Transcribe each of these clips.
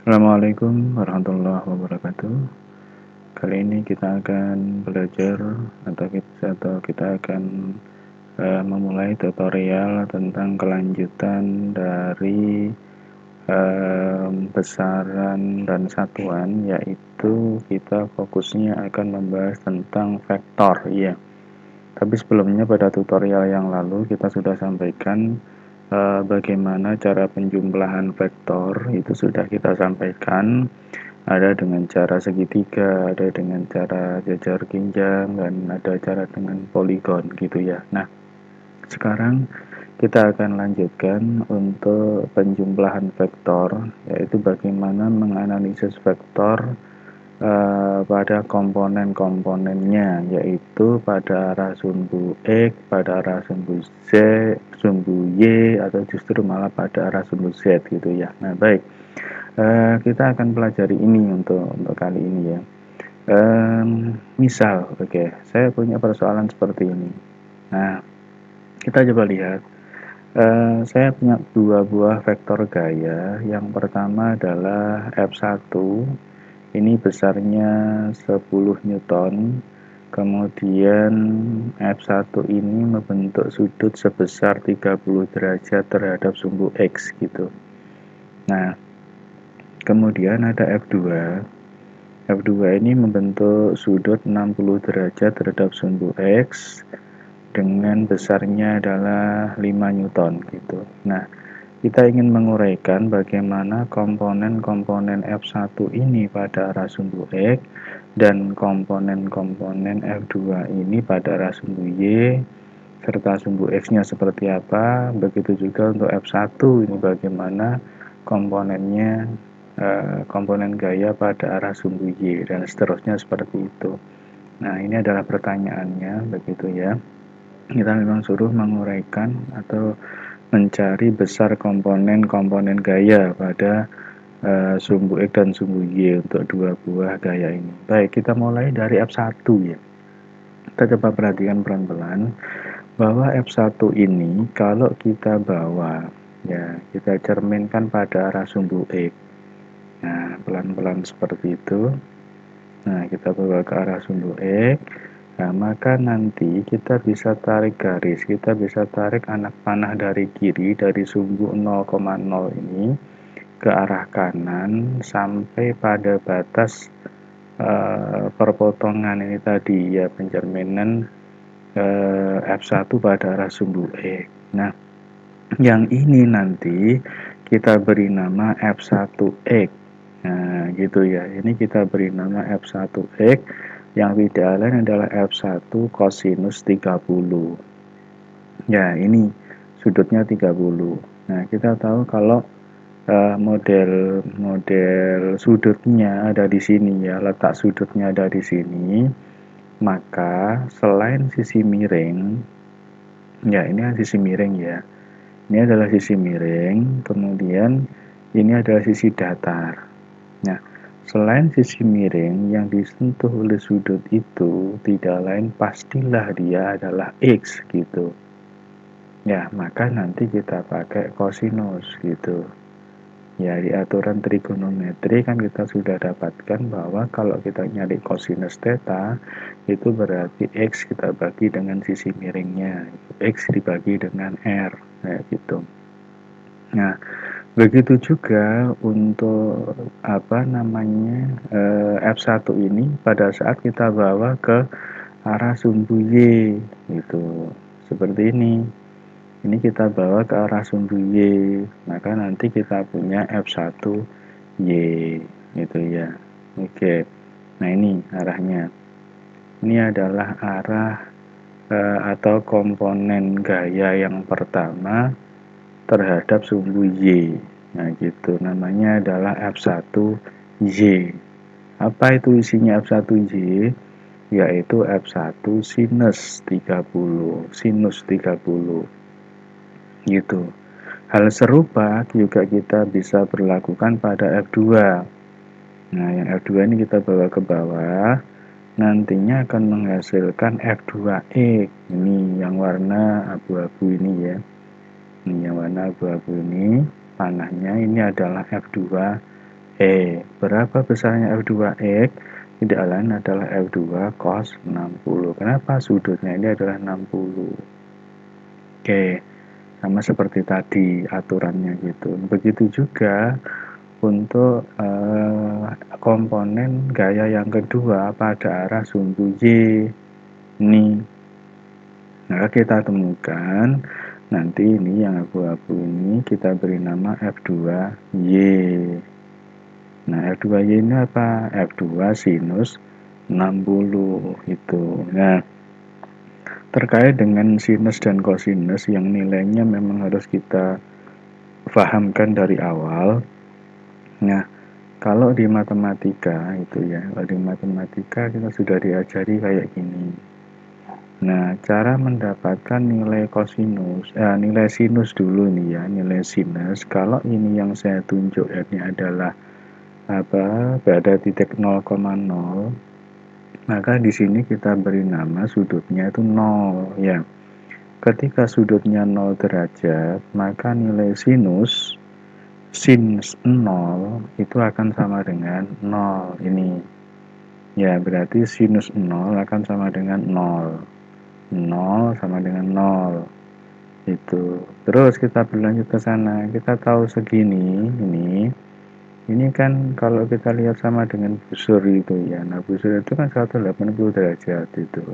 Assalamualaikum warahmatullahi wabarakatuh. Kali ini kita akan belajar atau kita akan memulai tutorial tentang kelanjutan dari besaran dan satuan, yaitu kita fokusnya akan membahas tentang vektor ya. Tapi sebelumnya pada tutorial yang lalu kita sudah sampaikan bagaimana cara penjumlahan vektor, itu sudah kita sampaikan. Ada dengan cara segitiga, ada dengan cara jajar ginjal, dan ada cara dengan poligon gitu ya. Nah, sekarang kita akan lanjutkan untuk penjumlahan vektor, yaitu bagaimana menganalisis vektor pada komponen-komponennya, yaitu pada arah sumbu X, pada arah sumbu Z, sumbu Y, atau justru malah pada arah sumbu Z gitu ya. Nah, baik. Kita akan pelajari ini untuk kali ini ya. Misal, oke, saya punya persoalan seperti ini. Nah, kita coba lihat. Saya punya dua buah vektor gaya. Yang pertama adalah F1. Ini besarnya 10 Newton. Kemudian F1 ini membentuk sudut sebesar 30 derajat terhadap sumbu X gitu. Nah, kemudian ada F2. F2 ini membentuk sudut 60 derajat terhadap sumbu X dengan besarnya adalah 5 Newton gitu. Nah, kita ingin menguraikan bagaimana komponen-komponen F1 ini pada arah sumbu X dan komponen-komponen F2 ini pada arah sumbu Y serta sumbu X-nya seperti apa. Begitu juga untuk F1 ini bagaimana komponennya, komponen gaya pada arah sumbu Y, dan seterusnya seperti itu. Nah, ini adalah pertanyaannya, begitu ya. Kita memang suruh menguraikan atau mencari besar komponen-komponen gaya pada sumbu X dan sumbu Y untuk dua buah gaya ini. Baik, kita mulai dari F1 ya. Kita coba perhatikan pelan-pelan bahwa F1 ini kalau kita bawa ya, kita cerminkan pada arah sumbu X. Nah, pelan-pelan seperti itu. Nah, kita bawa ke arah sumbu X. Nah, maka nanti kita bisa tarik garis, kita bisa tarik anak panah dari kiri, dari sumbu 0,0 ini ke arah kanan sampai pada batas perpotongan ini tadi ya, pencerminan F1 pada arah sumbu X. Nah, yang ini nanti kita beri nama F1X. Nah, gitu ya. Ini kita beri nama F1X, yang tidak lain adalah F1 kosinus 30. Ya, ini sudutnya 30. Nah, kita tahu kalau model sudutnya ada di sini ya, letak sudutnya ada di sini, maka selain sisi miring, ya ini sisi miring ya, ini adalah sisi miring, kemudian ini adalah sisi datar. Nah, selain sisi miring yang disentuh oleh sudut itu tidak lain pastilah dia adalah X gitu. Ya, maka nanti kita pakai kosinus gitu. Ya, di aturan trigonometri kan kita sudah dapatkan bahwa kalau kita nyari kosinus theta, itu berarti X kita bagi dengan sisi miringnya. X dibagi dengan R, kayak gitu. Nah, begitu juga untuk F1 ini pada saat kita bawa ke arah sumbu Y gitu. Seperti ini. Ini kita bawa ke arah sumbu Y, maka nanti kita punya F1Y gitu ya. Oke. Nah, ini arahnya. Ini adalah arah atau komponen gaya yang pertama terhadap sumbu Y. Nah, gitu. Namanya adalah F1Y. Apa itu isinya F1Y? Yaitu F1 sinus 30. Sinus 30. Gitu. Hal serupa juga kita bisa berlakukan pada F2. Nah, yang F2 ini kita bawa ke bawah, nantinya akan menghasilkan F2X. Ini yang warna abu-abu ini ya. Ini yang warna abu-abu ini, panahnya ini adalah F2 Berapa besarnya F2X? Tidak lain adalah F2 cos 60. Kenapa? Sudutnya ini adalah 60. Oke, sama seperti tadi aturannya gitu. Begitu juga untuk komponen gaya yang kedua pada arah sumbu Y ini. Maka kita temukan nanti ini yang abu-abu ini kita beri nama F2Y. Nah, F2Y ini apa? F2 sinus 60 itu. Nah, terkait dengan sinus dan kosinus yang nilainya memang harus kita pahamkan dari awal. Nah, kalau di matematika itu ya, kalau di matematika kita sudah diajari kayak gini. Nah, cara mendapatkan nilai kosinus, nilai sinus dulu nih ya, nilai sinus. Kalau ini yang saya tunjuk ini adalah pada titik 0,0, maka di sini kita beri nama sudutnya itu 0 ya. Ketika sudutnya 0 derajat, maka nilai sinus sin 0 itu akan sama dengan 0 ini. Ya, berarti sinus 0 akan sama dengan 0. 0 sama dengan 0. Itu. Terus kita berlanjut ke sana. Kita tahu segini ini kan kalau kita lihat sama dengan busur itu ya. Nah, busur itu kan 180 derajat itu.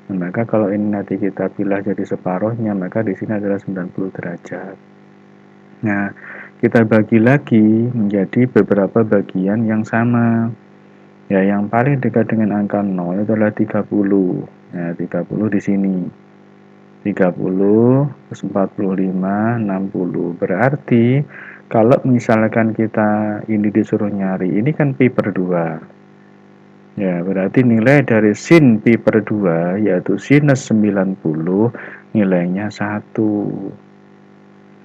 Nah, maka kalau ini nanti kita pilih jadi separuhnya, maka di sini adalah 90 derajat. Nah, kita bagi lagi menjadi beberapa bagian yang sama. Ya, yang paling dekat dengan angka 0 itu adalah 30. Ya, 30 di sini. 30, 45, 60. Berarti kalau misalkan kita ini disuruh nyari, ini kan pi per 2. Ya, berarti nilai dari sin pi per 2 yaitu sinus 90 nilainya 1.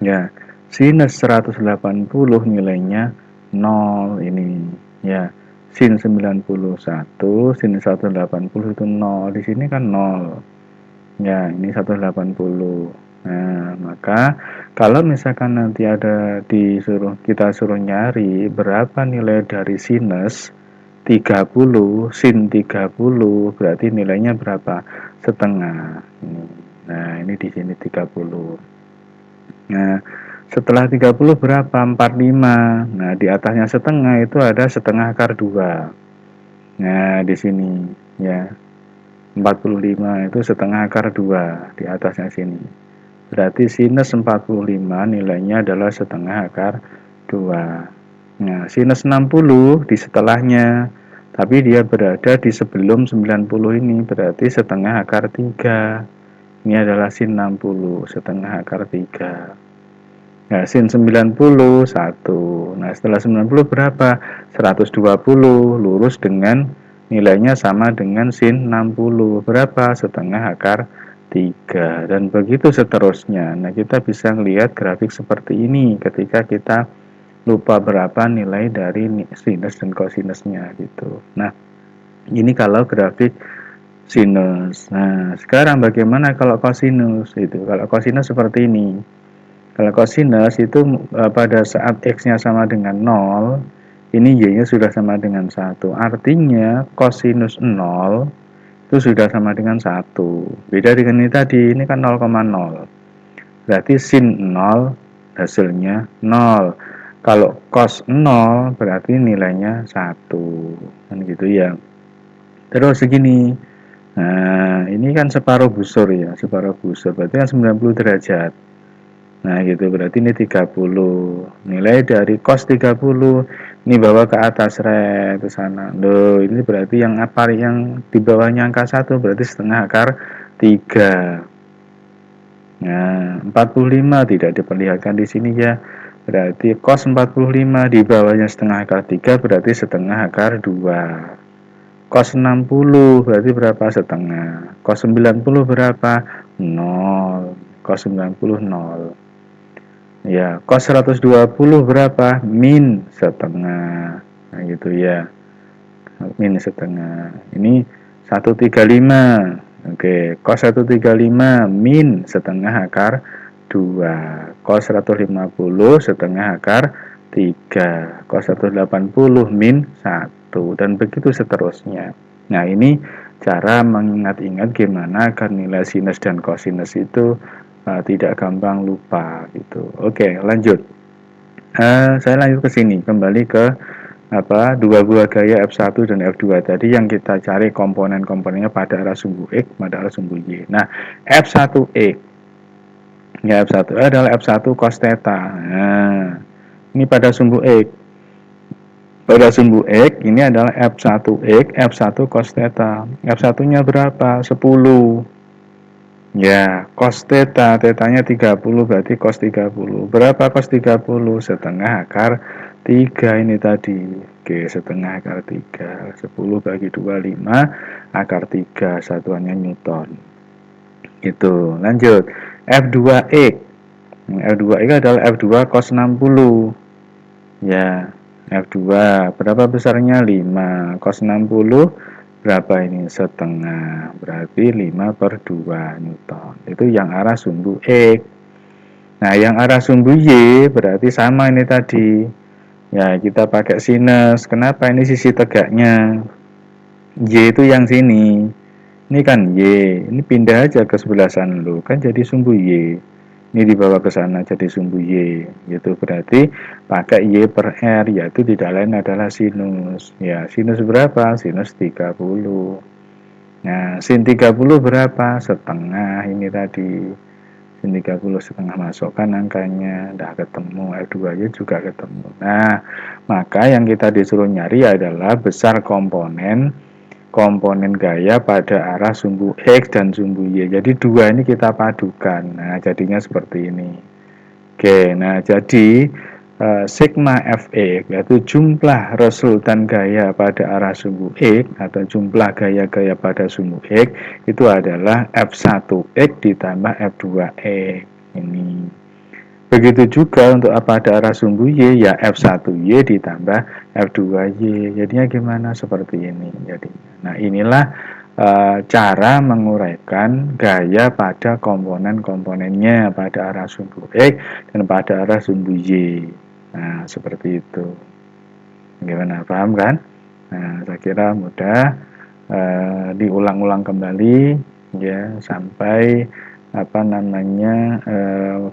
Ya, sinus 180 nilainya 0 ini. Ya, sin 91, sin 180 itu 0. Di sini kan 0. Ya, ini 180. Nah, maka kalau misalkan nanti kita suruh nyari berapa nilai dari sinus 30, sin 30, berarti nilainya berapa? Setengah. Nah, ini di sini 30. Nah, setelah 30 berapa? 45. Nah, di atasnya setengah itu ada setengah akar 2. Nah, di sini ya. 45 itu setengah akar 2 di atasnya sini. Berarti sinus 45 nilainya adalah setengah akar 2. Nah, sinus 60 di setelahnya, tapi dia berada di sebelum 90 ini, berarti setengah akar 3. Ini adalah sin 60, setengah akar 3. Nah, sin 90, 1. Nah, setelah 90 berapa? 120, lurus dengan nilainya sama dengan sin 60. Berapa? Setengah akar 3. Dan begitu seterusnya. Nah, kita bisa melihat grafik seperti ini ketika kita lupa berapa nilai dari sinus dan kosinusnya gitu. Nah, ini kalau grafik sinus. Nah, sekarang bagaimana kalau kosinus? Itu kalau kosinus seperti ini. Kalau kosinus itu pada saat X-nya sama dengan 0, ini Y-nya sudah sama dengan 1. Artinya kosinus 0 itu sudah sama dengan 1. Beda dengan ini tadi, ini kan 0,0. Berarti sin 0 hasilnya 0. Kalau cos 0 berarti nilainya 1. Kan gitu ya. Terus segini. Nah, ini kan separuh busur ya, separuh busur. Berarti kan 90 derajat. Nah, gitu berarti ini 30. Nilai dari cos 30 ini bawa ke atas ke sana. Loh, ini berarti yang apa yang di bawahnya angka 1 berarti setengah akar 3. Nah, 45 tidak diperlihatkan di sini ya. Berarti cos 45 di bawahnya setengah akar 3 berarti setengah akar 2. Cos 60 berarti berapa? Setengah. Cos 90 berapa? 0. Cos 90 0. Ya, cos 120 berapa? Min setengah. Nah, gitu ya. Min setengah. Ini 135. Oke, cos 135 min setengah akar 2. Cos 150 setengah akar 3, cos 180 min 1, dan begitu seterusnya. Nah, ini cara mengingat-ingat gimana agar nilai sinus dan kosinus itu tidak gampang lupa gitu. Oke, lanjut. Saya lanjut ke sini, kembali ke dua buah gaya F1 dan F2 tadi yang kita cari komponen-komponennya pada arah sumbu X, pada arah sumbu Y. Nah, F1X, ya F1 adalah F1 cos theta. Nah, ini pada sumbu X. Pada sumbu X ini adalah F1X, F1 cos theta. F1-nya berapa? 10. Ya, cos theta, tetanya 30 berarti cos 30. Berapa cos 30? Setengah akar 3 ini tadi. Oke, setengah akar 3. 10 bagi 2, 5. Akar 3, satuannya Newton. Itu, lanjut. F2X. F2X adalah F2 cos 60. Ya, F2. Berapa besarnya? 5. Cos 60 berapa ini? Setengah, berarti 5 per 2 Newton. Itu yang arah sumbu X. Nah, yang arah sumbu Y berarti sama ini tadi. Ya, kita pakai sinus. Kenapa? Ini sisi tegaknya. Y itu yang sini. Ini kan Y. Ini pindah aja ke sebelah sana lo. Kan jadi sumbu Y. Ini dibawa ke sana jadi sumbu Y. Itu berarti pakai Y per R, yaitu tidak lain adalah sinus. Ya, sinus berapa? Sinus 30. Nah, sin 30 berapa? Setengah ini tadi. Sin 30 setengah, masukkan angkanya. Udah ketemu, F2-nya juga ketemu. Nah, maka yang kita disuruh nyari adalah besar komponen gaya pada arah sumbu X dan sumbu Y. Jadi dua ini kita padukan. Nah, jadinya seperti ini. Oke, nah jadi sigma Fx yaitu jumlah resultan gaya pada arah sumbu X atau jumlah gaya-gaya pada sumbu X itu adalah F1X ditambah F2X ini. Begitu juga untuk pada arah sumbu Y, ya F1Y ditambah F2Y. Jadinya gimana? Seperti ini. Jadi, nah inilah cara menguraikan gaya pada komponen-komponennya pada arah sumbu X dan pada arah sumbu Y. Nah, seperti itu. Gimana? Paham kan? Nah, saya kira mudah. Diulang-ulang kembali ya sampai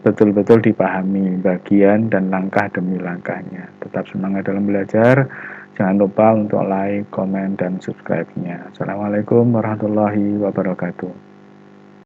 betul-betul dipahami bagian dan langkah demi langkahnya. Tetap semangat dalam belajar. Jangan lupa untuk like, komen, dan subscribe-nya. Assalamualaikum warahmatullahi wabarakatuh.